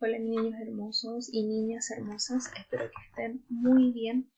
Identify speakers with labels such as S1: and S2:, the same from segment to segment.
S1: Hola niños hermosos y niñas hermosas, espero que estén muy bien.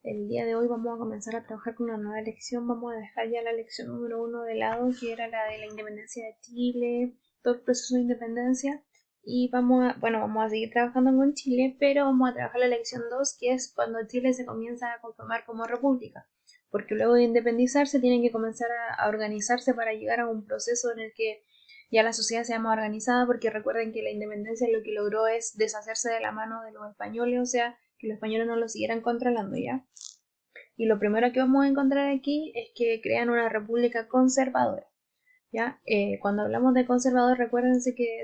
S1: El día de hoy vamos a comenzar a trabajar con una nueva lección. Vamos a dejar ya la lección número 1 de lado, que era la de la independencia de Chile, todo el proceso de independencia. Y vamos a seguir trabajando con Chile, pero vamos a trabajar la lección 2, que es cuando Chile se comienza a conformar como república. Porque luego de independizarse tienen que comenzar a organizarse para llegar a un proceso en el que ya la sociedad sea más organizada, porque recuerden que la independencia lo que logró es deshacerse de la mano de los españoles, o sea, que los españoles no lo siguieran controlando, ¿ya? Y lo primero que vamos a encontrar aquí es que crean una república conservadora, ¿ya? Cuando hablamos de conservador, recuérdense que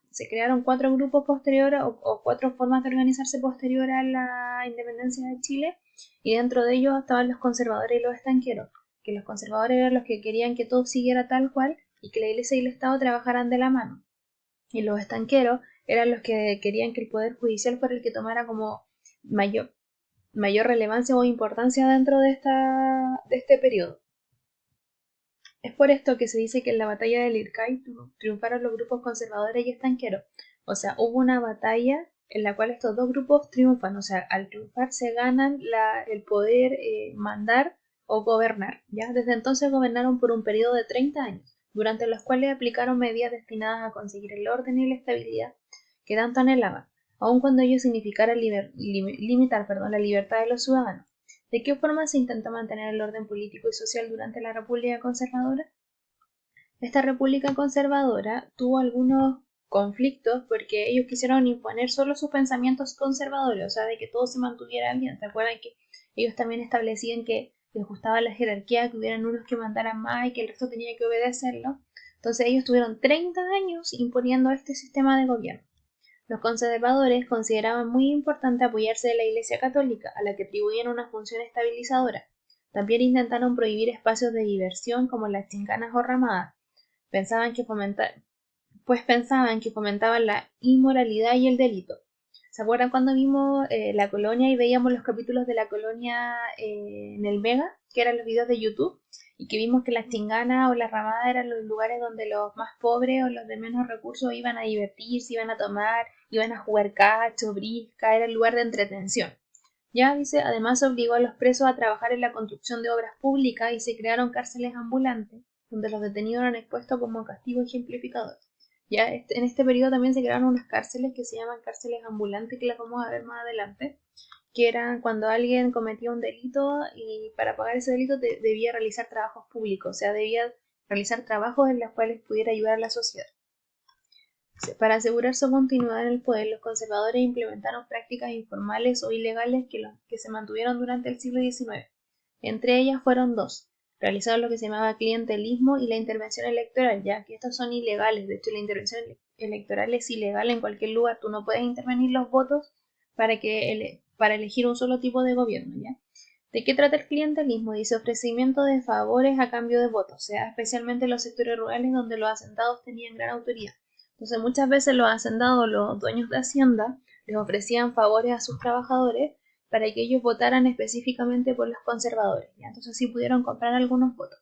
S1: se crearon 4 grupos posteriores o 4 formas de organizarse posterior a la independencia de Chile, y dentro de ellos estaban los conservadores y los estanqueros, que los conservadores eran los que querían que todo siguiera tal cual y que la Iglesia y el Estado trabajaran de la mano, y los estanqueros eran los que querían que el Poder Judicial fuera el que tomara como mayor relevancia o importancia dentro de este periodo. Es por esto que se dice que en la batalla del Ircay triunfaron los grupos conservadores y estanqueros. O sea, hubo una batalla en la cual estos dos grupos triunfan. O sea, al triunfar se ganan el poder mandar o gobernar, ¿ya? Desde entonces gobernaron por un periodo de 30 años, durante los cuales aplicaron medidas destinadas a conseguir el orden y la estabilidad que tanto anhelaban, aun cuando ello significara limitar la libertad de los ciudadanos. ¿De qué forma se intentó mantener el orden político y social durante la República Conservadora? Esta República Conservadora tuvo algunos conflictos porque ellos quisieron imponer solo sus pensamientos conservadores, o sea, de que todo se mantuviera bien. ¿Se acuerdan que ellos también establecían que les gustaba la jerarquía, que hubieran unos que mandaran más y que el resto tenía que obedecerlo? Entonces ellos tuvieron 30 años imponiendo este sistema de gobierno. Los conservadores consideraban muy importante apoyarse de la Iglesia Católica, a la que atribuían una función estabilizadora. También intentaron prohibir espacios de diversión como las chinganas o ramadas. Pensaban que fomentaban la inmoralidad y el delito. ¿Se acuerdan cuando vimos la colonia y veíamos los capítulos de la colonia en el Mega, que eran los videos de YouTube, y que vimos que las chinganas o las ramadas eran los lugares donde los más pobres o los de menos recursos iban a divertirse, iban a tomar, iban a jugar cacho, brisca, era el lugar de entretención? Ya dice, además obligó a los presos a trabajar en la construcción de obras públicas y se crearon cárceles ambulantes, donde los detenidos eran expuestos como castigo ejemplificador. Ya en este periodo también se crearon unas cárceles que se llaman cárceles ambulantes, que las vamos a ver más adelante, que eran cuando alguien cometía un delito y para pagar ese delito debía realizar trabajos públicos, o sea, debía realizar trabajos en los cuales pudiera ayudar a la sociedad. Para asegurar su continuidad en el poder, los conservadores implementaron prácticas informales o ilegales que se mantuvieron durante el siglo XIX. Entre ellas fueron dos: realizaron lo que se llamaba clientelismo y la intervención electoral, ya que estos son ilegales. De hecho, la intervención electoral es ilegal en cualquier lugar. Tú no puedes intervenir los votos para elegir un solo tipo de gobierno, ¿ya? ¿De qué trata el clientelismo? Dice ofrecimiento de favores a cambio de votos, o sea, especialmente en los sectores rurales donde los hacendados tenían gran autoridad. Entonces muchas veces los hacendados, los dueños de hacienda, les ofrecían favores a sus trabajadores para que ellos votaran específicamente por los conservadores, ¿ya? Entonces sí pudieron comprar algunos votos.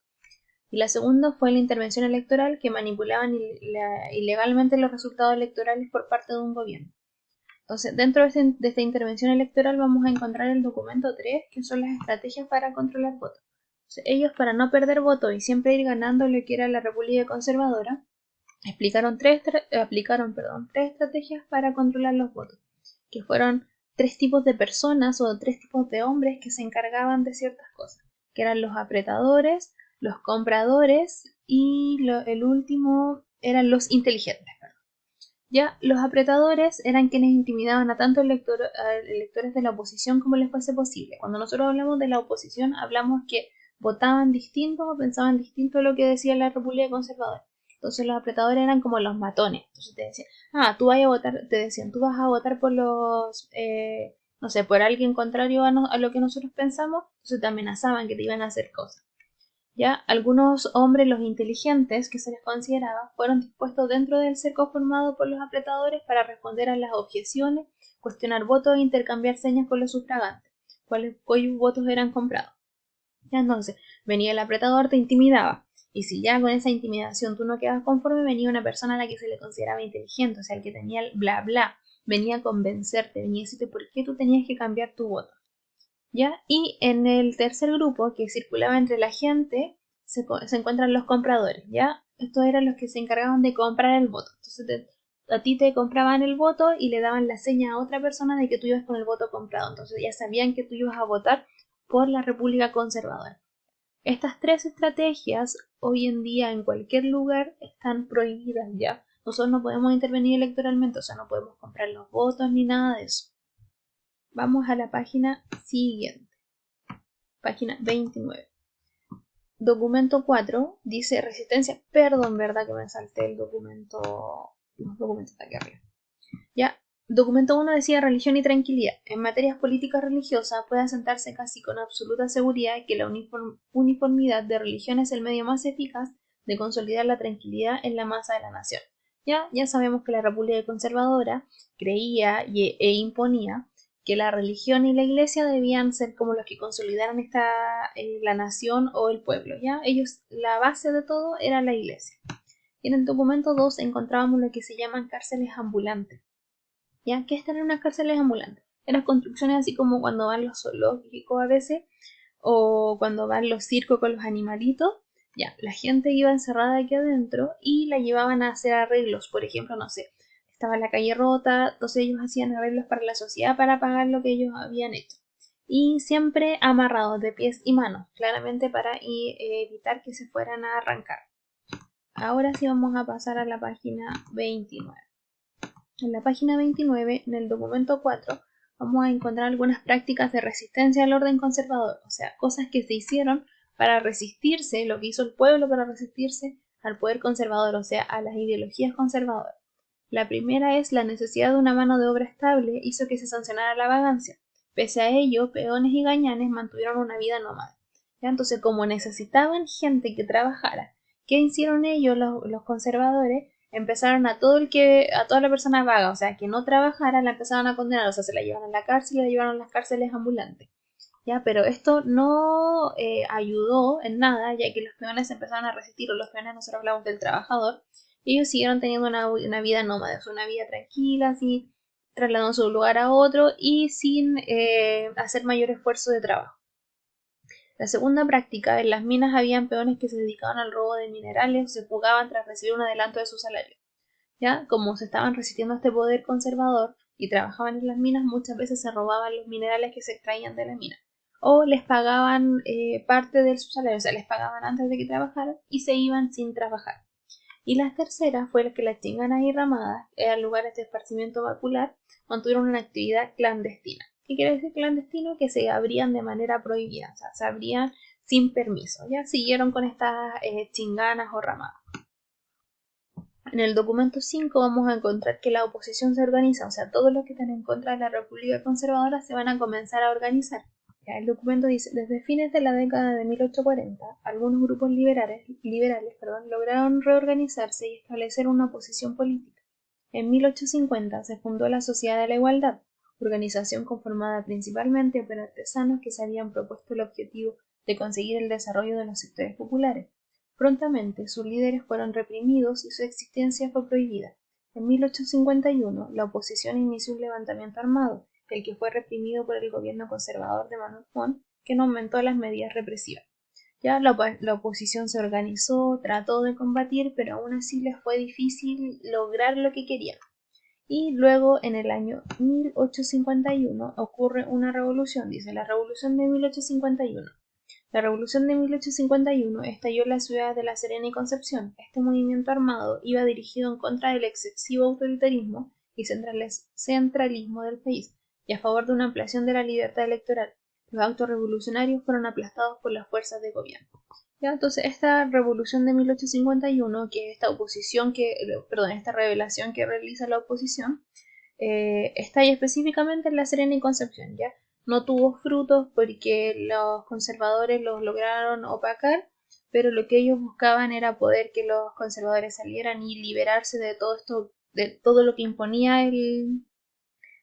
S1: Y la segunda fue la intervención electoral, que manipulaban ilegalmente los resultados electorales por parte de un gobierno. Entonces, dentro de esta intervención electoral vamos a encontrar el documento 3, que son las estrategias para controlar votos. Entonces, ellos, para no perder votos y siempre ir ganando lo que era la República Conservadora, aplicaron tres estrategias para controlar los votos, que fueron 3 tipos de personas o 3 tipos de hombres que se encargaban de ciertas cosas, que eran los apretadores, los compradores y el último eran los inteligentes. Ya los apretadores eran quienes intimidaban a tanto electores de la oposición como les fuese posible. Cuando nosotros hablamos de la oposición, hablamos que votaban distinto o pensaban distinto a lo que decía la República Conservadora. Entonces los apretadores eran como los matones. Entonces te decían, tú vas a votar, te decían, tú vas a votar por no sé, por alguien contrario a lo que nosotros pensamos. Entonces te amenazaban que te iban a hacer cosas. Ya algunos hombres, los inteligentes, que se les consideraba, fueron dispuestos dentro del cerco formado por los apretadores para responder a las objeciones, cuestionar votos e intercambiar señas con los sufragantes, cuyos votos eran comprados. Ya entonces, venía el apretador, te intimidaba, y si ya con esa intimidación tú no quedabas conforme, venía una persona a la que se le consideraba inteligente, o sea, el que tenía el bla bla, venía a convencerte, venía a decirte por qué tú tenías que cambiar tu voto. ¿Ya? Y en el tercer grupo que circulaba entre la gente se encuentran los compradores, ¿ya? Estos eran los que se encargaban de comprar el voto. Entonces a ti te compraban el voto y le daban la seña a otra persona de que tú ibas con el voto comprado. Entonces ya sabían que tú ibas a votar por la República Conservadora. Estas tres estrategias hoy en día en cualquier lugar están prohibidas ya. Nosotros no podemos intervenir electoralmente, o sea, no podemos comprar los votos ni nada de eso. Vamos a la página siguiente. Página 29. Documento 4 dice resistencia. Perdón, verdad que me salté el documento. Los documentos de aquí arriba. Ya. Documento 1 decía religión y tranquilidad. En materias políticas religiosas puede asentarse casi con absoluta seguridad que la uniformidad de religión es el medio más eficaz de consolidar la tranquilidad en la masa de la nación. Ya sabemos que la República Conservadora creía e imponía que la religión y la iglesia debían ser como los que consolidaran la nación o el pueblo, ¿ya? Ellos, la base de todo era la iglesia. Y en el documento 2 encontrábamos lo que se llaman cárceles ambulantes. ¿Ya? ¿Qué están en unas cárceles ambulantes? Eran construcciones así como cuando van los zoológicos a veces, o cuando van los circos con los animalitos. Ya, la gente iba encerrada aquí adentro y la llevaban a hacer arreglos. Por ejemplo, no sé, estaba la calle rota, entonces ellos hacían arreglos para la sociedad para pagar lo que ellos habían hecho. Y siempre amarrados de pies y manos, claramente para evitar que se fueran a arrancar. Ahora sí vamos a pasar a la página 29. En la página 29, en el documento 4, vamos a encontrar algunas prácticas de resistencia al orden conservador, o sea, cosas que se hicieron para resistirse, lo que hizo el pueblo para resistirse al poder conservador, o sea, a las ideologías conservadoras. La primera es la necesidad de una mano de obra estable hizo que se sancionara la vagancia. Pese a ello, peones y gañanes mantuvieron una vida nómada. ¿Ya? Entonces, como necesitaban gente que trabajara, ¿qué hicieron ellos los conservadores? Empezaron a toda la persona vaga, o sea, que no trabajara, la empezaron a condenar, o sea, se la llevaron a la cárcel y la llevaron a las cárceles ambulantes. ¿Ya? Pero esto no ayudó en nada, ya que los peones empezaron a resistir, o los peones, nosotros hablamos del trabajador, y ellos siguieron teniendo una vida nómada, una vida tranquila, así, trasladándose de un lugar a otro y sin hacer mayor esfuerzo de trabajo. La segunda práctica, en las minas habían peones que se dedicaban al robo de minerales o se fugaban tras recibir un adelanto de su salario. ¿Ya? Como se estaban resistiendo a este poder conservador y trabajaban en las minas, muchas veces se robaban los minerales que se extraían de la mina. O les pagaban parte de su salario, o sea, les pagaban antes de que trabajaran y se iban sin trabajar. Y la tercera fue la que las chinganas y ramadas, eran lugares de esparcimiento vacular, mantuvieron una actividad clandestina. ¿Qué quiere decir clandestino? Que se abrían de manera prohibida, o sea, se abrían sin permiso. Ya siguieron con estas chinganas o ramadas. En el documento 5 vamos a encontrar que la oposición se organiza, o sea, todos los que están en contra de la República Conservadora se van a comenzar a organizar. Ya, el documento dice, desde fines de la década de 1840, algunos grupos liberales lograron reorganizarse y establecer una oposición política. En 1850 se fundó la Sociedad de la Igualdad, organización conformada principalmente por artesanos que se habían propuesto el objetivo de conseguir el desarrollo de los sectores populares. Prontamente sus líderes fueron reprimidos y su existencia fue prohibida. En 1851 la oposición inició un levantamiento armado, el que fue reprimido por el gobierno conservador de Manuel Montt, que no aumentó las medidas represivas. Ya la oposición se organizó, trató de combatir, pero aún así les fue difícil lograr lo que querían. Y luego, en el año 1851, ocurre una revolución, dice la revolución de 1851. La revolución de 1851 estalló en las ciudades de La Serena y Concepción. Este movimiento armado iba dirigido en contra del excesivo autoritarismo y centralismo del país y a favor de una ampliación de la libertad electoral. Los actos revolucionarios fueron aplastados por las fuerzas de gobierno. ¿Ya? Entonces, esta revolución de 1851, que es esta revelación que realiza la oposición, estalla específicamente en La Serena y Concepción, ¿ya? No tuvo frutos porque los conservadores los lograron opacar, pero lo que ellos buscaban era poder que los conservadores salieran y liberarse de todo esto, de todo lo que imponía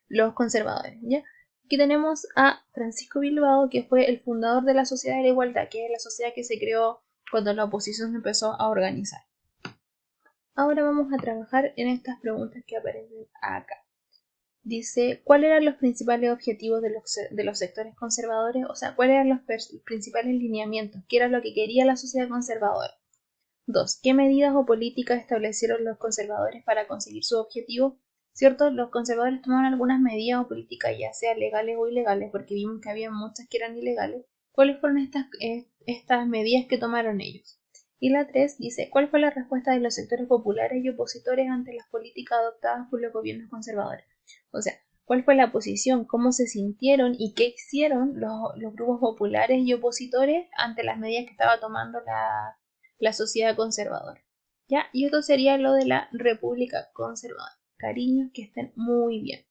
S1: los conservadores, ¿ya? Aquí tenemos a Francisco Bilbao, que fue el fundador de la Sociedad de la Igualdad, que es la sociedad que se creó cuando la oposición se empezó a organizar. Ahora vamos a trabajar en estas preguntas que aparecen acá. dice, ¿cuáles eran los principales objetivos de los sectores conservadores? O sea, ¿cuáles eran los principales lineamientos? ¿Qué era lo que quería la sociedad conservadora? 2. ¿Qué medidas o políticas establecieron los conservadores para conseguir sus objetivos? ¿Cierto? Los conservadores tomaron algunas medidas o políticas, ya sea legales o ilegales, porque vimos que había muchas que eran ilegales. ¿Cuáles fueron estas medidas que tomaron ellos? Y la 3 dice, ¿cuál fue la respuesta de los sectores populares y opositores ante las políticas adoptadas por los gobiernos conservadores? O sea, ¿cuál fue la posición? ¿Cómo se sintieron y qué hicieron los grupos populares y opositores ante las medidas que estaba tomando la sociedad conservadora? ¿Ya? Y esto sería lo de la República Conservadora. Cariños, que estén muy bien.